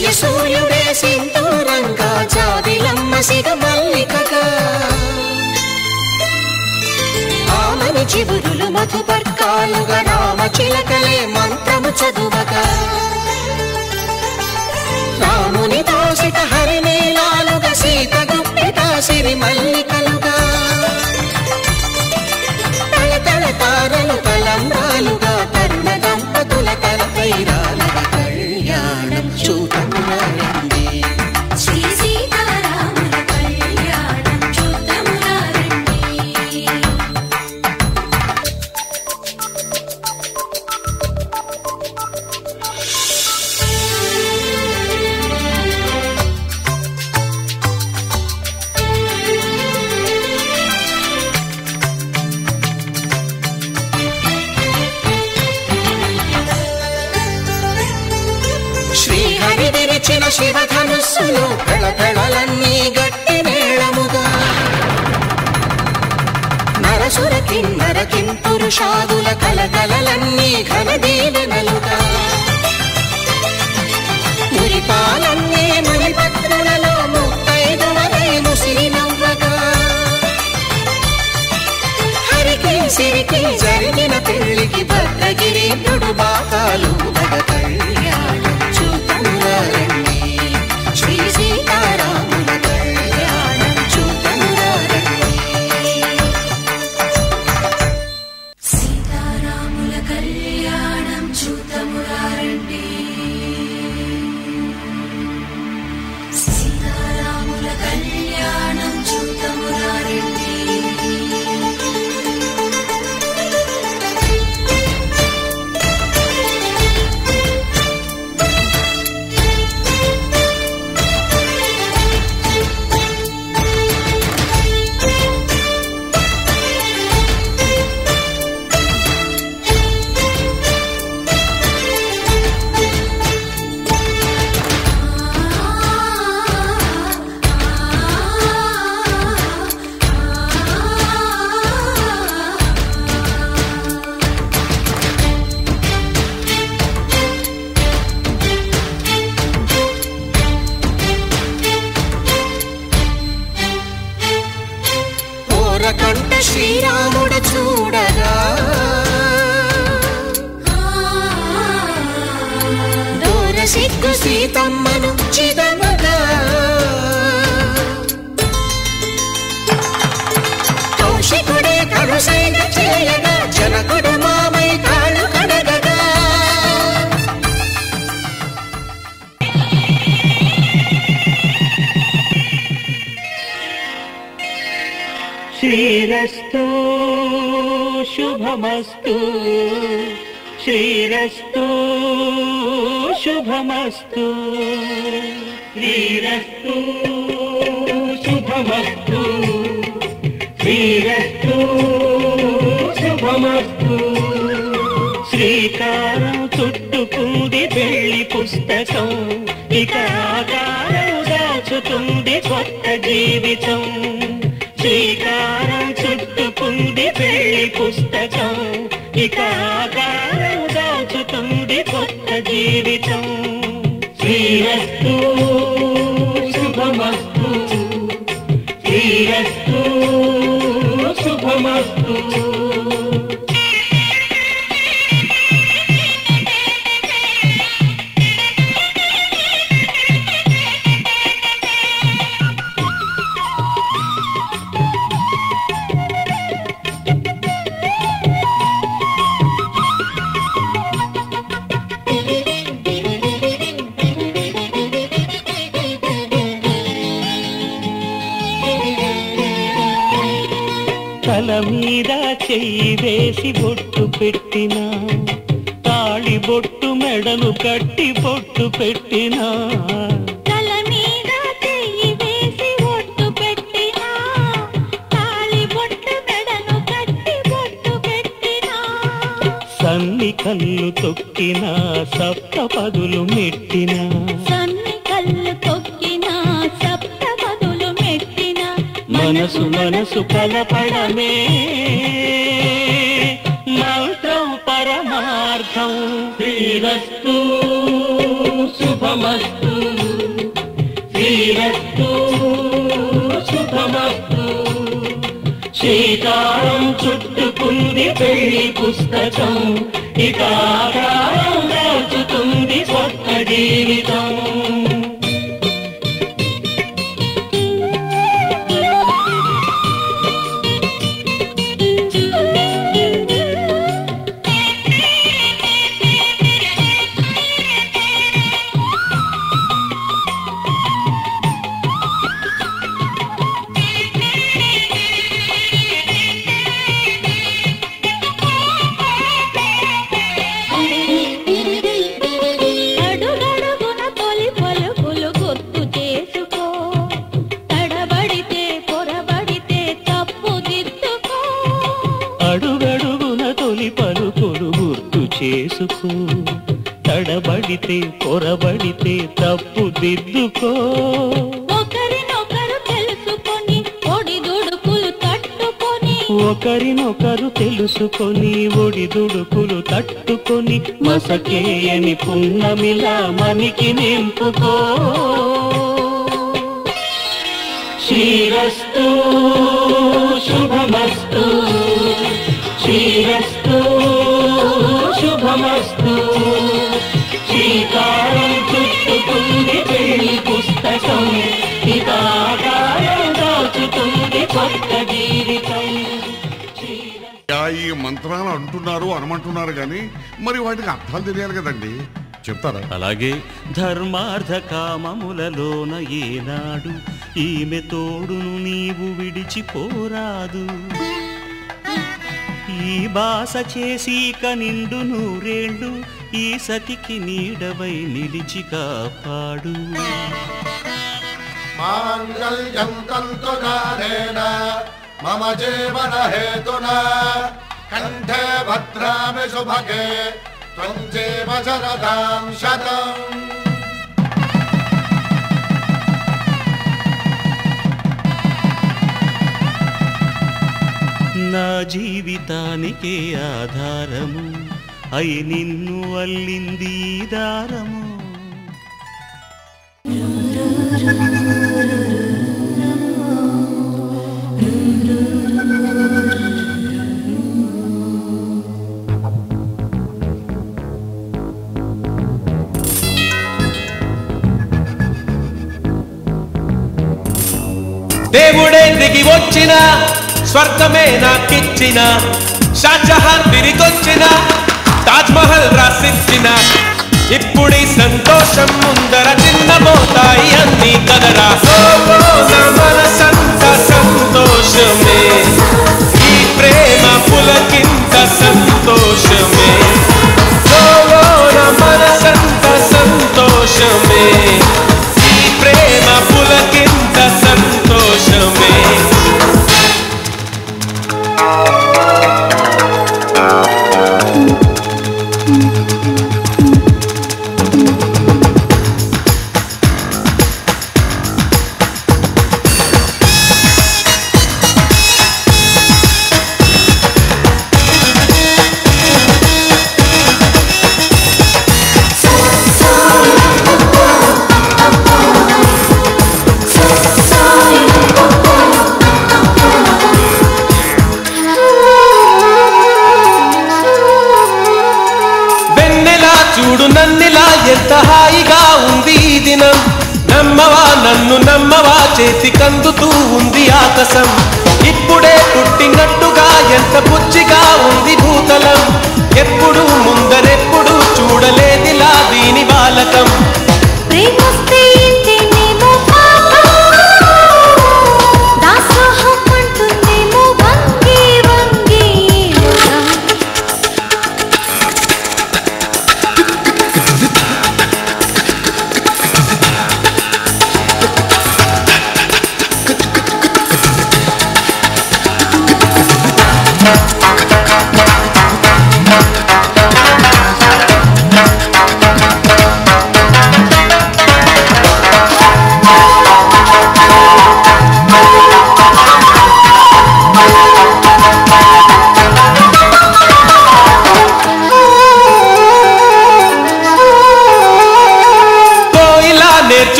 జయసూర్యుడే సింధూరంగా జాబిలమ్మ సిగ మల్లికగా ఆమని చివురులు మధుపర్కాలుగా రామ చిలకలే మంత్రము చదువగా రాముని దోసిట హరినీలాలుగా సీత గుప్పిట సిరి మల్లికలుగా తలతల తారలు తలంబ్రాలుగా తరుణ దంపతుల తలపైరాలుగా కళ్యాణం చూడమురండి శ్రీ సీతారాముల కళ్యాణం చూడమురండి. శ్రీహరి విరిచిన శివధనుస్సులు పెళపెళలన్నీ గట్టి మేళముగా నరసుర కిన్నర కింపురుషాదుల కలకలలన్నీ ఘన దీవెనలుగా మురిపాలన్నీ మణిపత్రులలో ముత్తైదువలై ముసిరి నవ్వగా హరికి సిరికి జరిగిన పెళ్లికి భద్రగిరీంద్రుడు బాకాలు కళ్యాణం చూడమురండి శ్రీ సీతారాముల కళ్యాణం చూడమురండి. సీతారాముల కళ్యాణం చూడమురండి సీతారాముల కళ్యాణం చూడమురండి. కంట శ్రీరాముడు చూడగా దూర సిగ్గు సీతమ్మను చిదమగా కౌశికుడే కరుసైన చేయగా జనకుడు మామై కాళ్ళు కడగగా శ్రీరస్తు శుభమస్తు శ్రీరస్తు శుభమస్తు శ్రీరస్తు శుభమస్తు శ్రీరస్తు శుభమస్తు. శ్రీకారం చుట్టుకుంది పెళ్లి పుస్తకం ఇక ఆకారం దాచుతుంది కొత్త జీవితం. శ్రీకారం చుట్టుకుంది పెళ్లి పుస్తకం ఇక ఆకారం దాచుతుంది కొత్త జీవితం. శ్రీరస్తు శుభమస్తు శ్రీరస్తు శుభమస్తు. తల మీద చెయ్యి వేసి బొట్టు పెట్టినా తాళి బొట్టు మెడను కట్టి బొట్టు పెట్టినా తల మీద చెయ్యి వేసి బొట్టు పెట్టినా తాళి బొట్టు మెడను కట్టి బొట్టు పెట్టినా సన్ని కళ్ళు తొక్కినా సప్త పదులు మెట్టినా సన్ని కళ్ళు తొక్కినా సప్త పదులు మెట్టినా మనసు మనసు కలపడమే మంత్రం పరమార్థం. శ్రీరస్తు శుభమస్తు శ్రీరస్తు శుభమస్తు శ్రీకారం చుట్టుకుంది పెళ్లి పుస్తకం ఇక ఆకారం దాచుతుంది కొత్త జీవితం చేసుకో తడబడితే పొరబడితే తప్పు దిద్దుకో ఒకరినొకరు తెలుసుకొని ఒడిదుడుకులు తట్టుకొని ఒకరినొకరు తెలుసుకొని ఒడిదుడుకులు తట్టుకొని మసకేయని పున్నమిలా మనికి నింపుకో శ్రీరస్తు శుభమస్తు శ్రీరస్తు శుభమస్తు శ్రీకారం చుట్టుకుంది పెళ్లి పుస్తకం ఇక ఆకారం దాచుతుంది కొత్త జీవితం ఈ మంత్రాలు అంటున్నారు అనమంటున్నారు కానీ మరి వాటికి అర్థాలు తెలియాలి కదండి చెప్తారా అలాగే ధర్మార్థ కామములలోన ఏనాడు ఈమె తోడును నీవు విడిచిపోరాదు ఈ బాస చేసి కనిండు నూరేళ్ళు ఈ సతికి నీడవై నిలిచి కాపాడు మాంగళ్యం తంతునానేన మమ జీవన హేతునా కంఠే భద్రామి శుభగే త్వం జీవ శరదాం శతం నా జీవితానికే ఆధారము అయి నిన్ను అల్లింది దారము దేవుడే దిగి వచ్చిన స్వర్గమే నాకిచ్చిన షాజహాన్ తిరిగొచ్చిన తాజ్ మహల్ రాసిచ్చిన ఇప్పుడీ సంతోషం ముందర చిన్నబోతాయి అన్ని కదరా మనసంత సంతోషమే ఈ ప్రేమ పులకింత సంతోషమే మనసంత సంతోషమే ఈ ప్రేమ పులకింత సంతోషమే చూడు నన్నిలా ఎంత హాయిగా ఉంది ఈ దినం నమ్మవా నన్ను నమ్మవా చేతి కందుతూ ఉంది ఆకాశం ఇప్పుడే పుట్టినట్టుగా ఎంత పుచ్చిగా ఉంది భూతలం ఎప్పుడు ముందరెప్పుడు చూడలేదిలా దీని బాలకం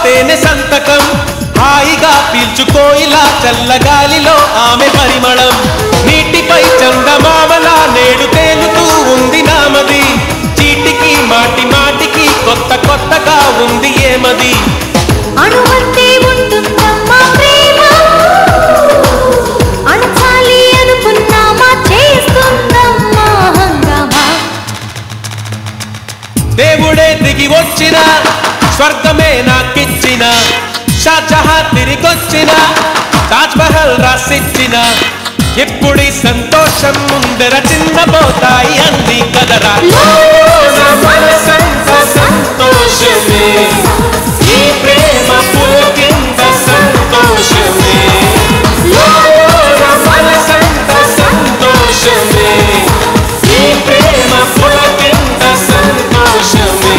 తేనె సంతకం హాయిగా పీల్చుకోయిలా చల్లగాలిలో ఆమె పరిమళం నీటిపై చందమామలా నేడు తేలుతూ ఉంది నామది చీటికి మాటి మాటికి కొత్త కొత్తగా ఉంది ఏమది అణువంతే ఉంటుందమ్మా ప్రేమ అణచాలి అనుకున్నామా చేస్తుందమ్మా హంగామా దేవుడే దిగి వచ్చిన స్వర్గమే నాకిచ్చిన షాజహాన్ తిరిగొచ్చిన తాజ్ మహల్ రాసిచ్చిన ఎప్పుడీ సంతోషం ముందర చిన్నబోతాయి అన్ని కదరా మనసంత సంతోషమే ఈ ప్రేమ పులకింత సంతోషమే మనసంత సంతోషమే ఈ ప్రేమ పులకింత సంతోషమే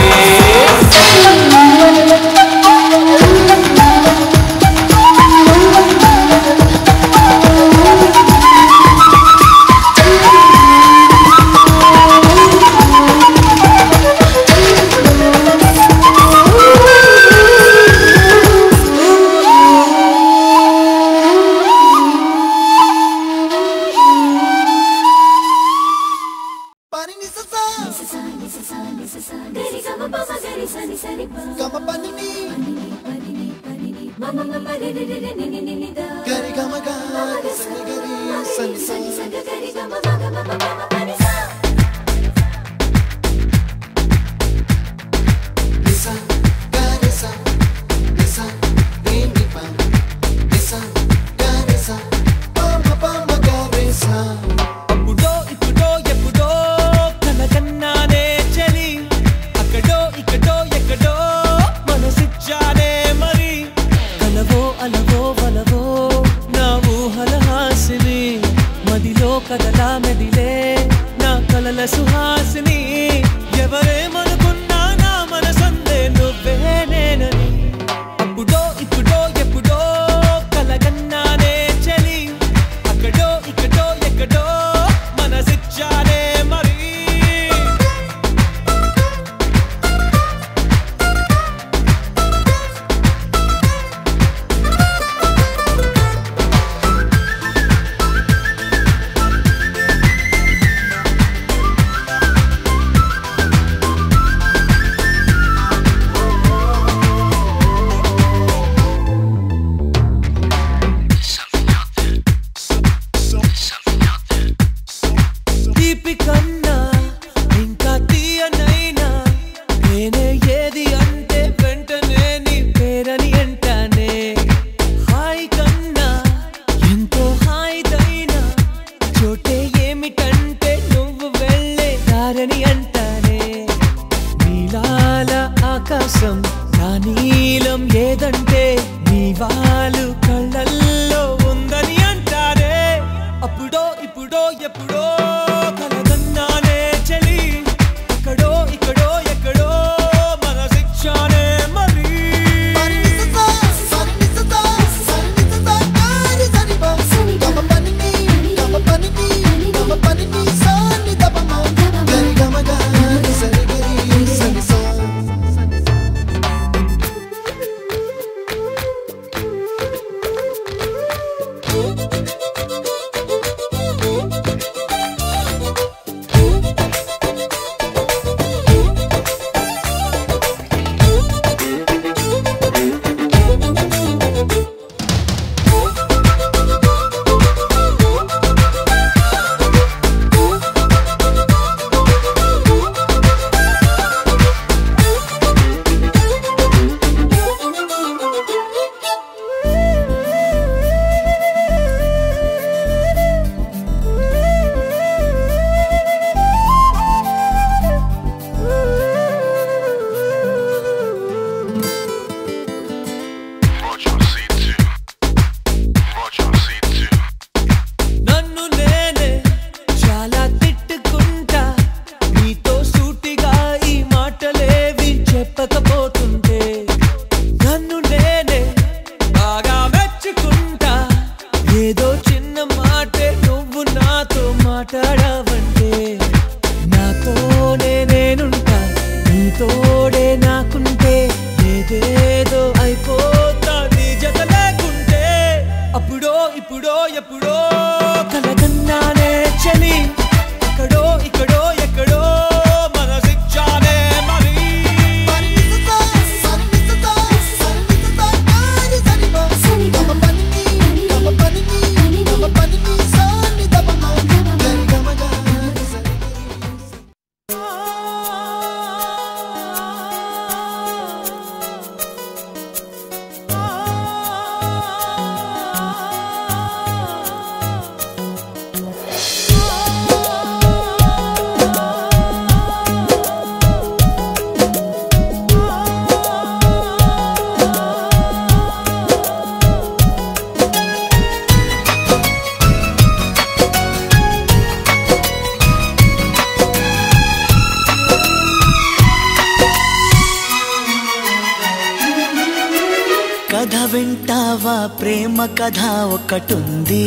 కథ వింటావా ప్రేమ కథ ఒకటుంది,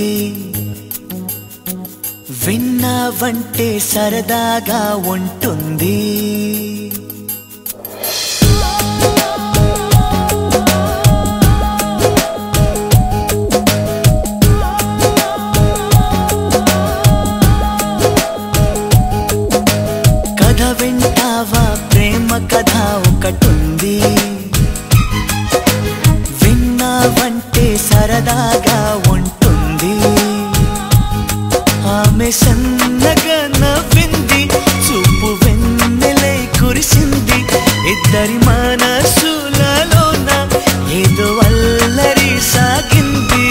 విన్నావంటే సరదాగా ఉంటుంది. కథ వింటావా ప్రేమ కథ ఒకటుంది, విన్నావంటే సరదాగా ఉంటుంది. ఆమె సన్నగా నవ్వింది, చూపు వెన్నెలై కురిసింది. ఇద్దరి మనసులలోన ఏదో అల్లరి సాగింది.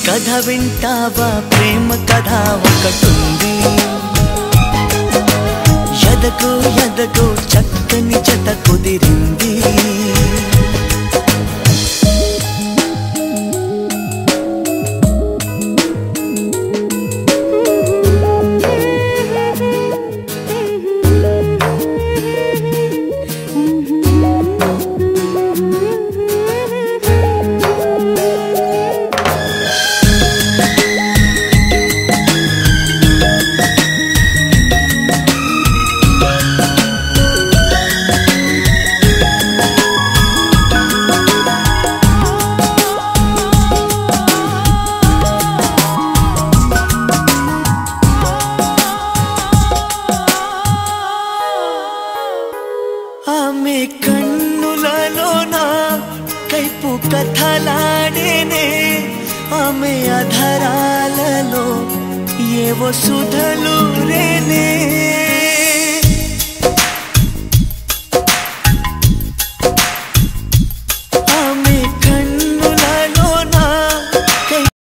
కథ వింటావా ప్రేమ కథ ఒకటుంది, ఎదకు ఎదకు చక్కని జత కుదిరింది. ఆమె కన్నులలోన కైపు కథలాడేనే, ఆమె అధరాలలో ఏవో సుధలు రేనే.